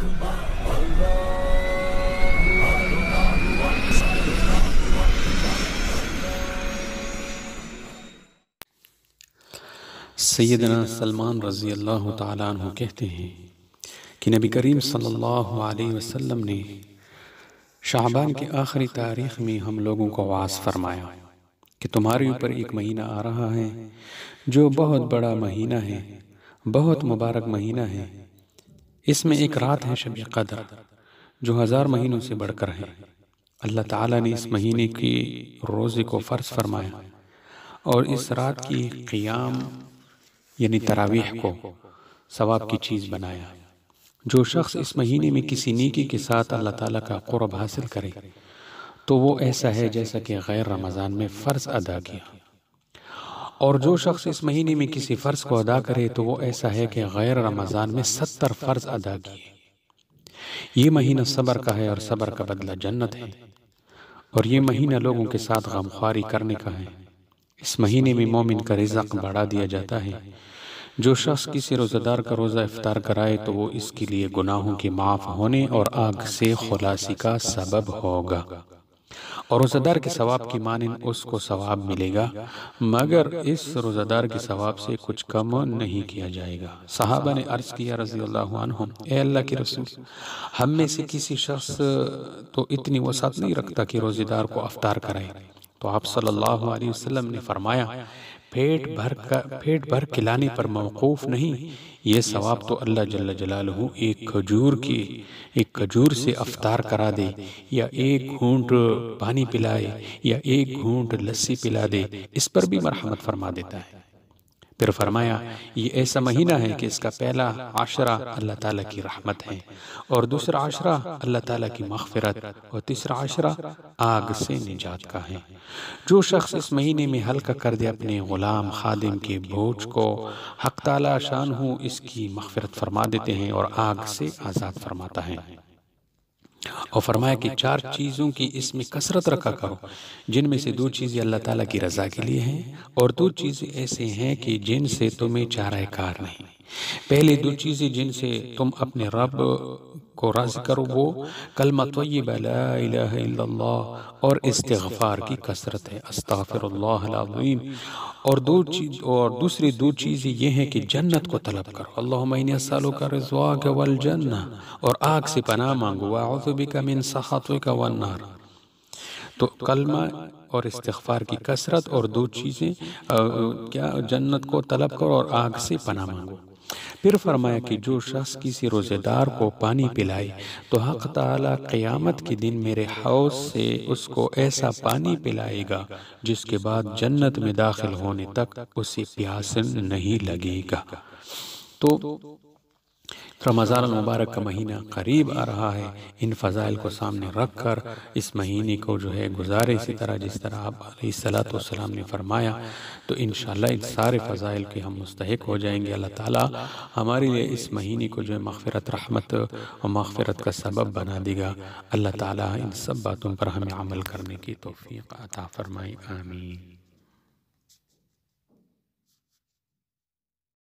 سیدنا سلمان رضی اللہ تعالیٰ عنہ کہتے ہیں کہ نبی کریم صلی اللہ علیہ وسلم نے شعبان کے آخری تاریخ میں ہم لوگوں کو وعظ فرمایا کہ تمہارے اوپر ایک مہینہ آ رہا ہے جو بہت بڑا مہینہ ہے، بہت مبارک مہینہ ہے۔ اس میں ایک رات ہے شب قدر جو 1000 مہینوں سے بڑھ کر ہے۔ اللہ تعالیٰ نے اس مہینے کی روزے کو فرض فرمایا اور اس رات کی قیام یعنی تراویح کو ثواب کی چیز بنایا۔ جو شخص اس مہینے میں کسی نیکی کے ساتھ اللہ تعالیٰ کا قرب حاصل کرے تو وہ ایسا ہے جیسا کہ غیر رمضان میں فرض ادا کیا، اور جو شخص اس مہینے میں کسی فرض کو ادا کرے تو وہ ایسا ہے کہ غیر رمضان میں 70 فرض ادا کیے۔ یہ مہینہ صبر کا ہے اور صبر کا بدلہ جنت ہے، اور یہ مہینہ لوگوں کے ساتھ غمخواری کرنے کا ہے۔ اس مہینے میں مومن کا رزق بڑھا دیا جاتا ہے۔ جو شخص کسی روزہ دار کا روزہ افطار کرائے تو وہ اس کے لیے گناہوں کے معاف ہونے اور آگ سے خلاصی کا سبب ہوگا، اور روزہ دار کے ثواب کی مانند اس کو ثواب ملے گا، مگر اس روزہ دار کے ثواب سے کچھ کم نہیں کیا جائے گا۔ صحابہ نے عرض کیا رضی اللہ عنہم، اے اللہ کے رسول، ہم میں سے کسی شخص تو اتنی وسعت نہیں رکھتا کہ روزہ دار کو افطار کرائے۔ تو آپ صلی اللہ علیہ وسلم نے فرمایا، پیٹ بھر کھلانے پر موقوف نہیں، یہ ثواب تو اللہ جل جلالہ ایک کھجور سے افطار کرا دے، یا ایک گھونٹ پانی پلائے، یا ایک گھونٹ لسی پلا دے، اس پر بھی مرحمت فرما دیتا ہے۔ پھر فرمایا، یہ ایسا مہینہ ہے کہ اس کا پہلا عشرہ اللہ تعالیٰ کی رحمت ہے، اور دوسرا عشرہ اللہ تعالیٰ کی مغفرت، اور تیسرا عشرہ آگ سے نجات کا ہے۔ جو شخص اس مہینے میں ہلکا کر دے اپنے غلام خادم کے بوجھ کو، حق تعالیٰ شانہ اس کی مغفرت فرما دیتے ہیں اور آگ سے آزاد فرماتا ہے۔ اور فرمایا کہ 4 چیزوں کی اس میں کثرت رکھا کرو، جن میں سے 2 چیزیں اللہ تعالیٰ کی رضا کے لیے ہیں، اور 2 چیزیں ایسے ہیں کہ جن سے تمہیں چارہ کار نہیں۔ پہلے 2 چیزیں جن سے تم اپنے رب کو راضی کرو وہ کلمہ طیبہ لا الہ الا اللہ اور استغفار کی کثرت ہے، استغفر اللہ العظیم، اور دوسری 2 چیزیں یہ ہیں کہ جنت کو طلب کرو، اللہم انی اسألک رضواک والجنہ، اور آگ سے پناہ مانگو، واعوذ بک من سخطک والنار۔ تو کلمہ اور استغفار کی کثرت اور 2 چیزیں جنت کو طلب کرو اور آگ سے پناہ مانگو۔ پھر فرمایا کہ جو شخص کسی روزے دار کو پانی پلائے تو حق تعالیٰ قیامت کے دن میرے حوض سے اس کو ایسا پانی پلائے گا جس کے بعد جنت میں داخل ہونے تک اسے پیاس نہیں لگے گا۔ تو رمضان المبارک کا مہینہ قریب آ رہا ہے، ان فضائل کو سامنے رکھ کر اس مہینے کو جو ہے گزارے، اسی طرح جس طرح آپ علیہ السلام نے فرمایا، تو انشاءاللہ ان سارے فضائل کے ہم مستحق ہو جائیں گے۔ اللہ تعالیٰ ہمارے لیے اس مہینے کو جو ہے مغفرت، رحمت اور مغفرت کا سبب بنا دے گا۔ اللہ تعالیٰ ان سب باتوں پر ہمیں عمل کرنے کی توفیق عطا فرمائے، آمین۔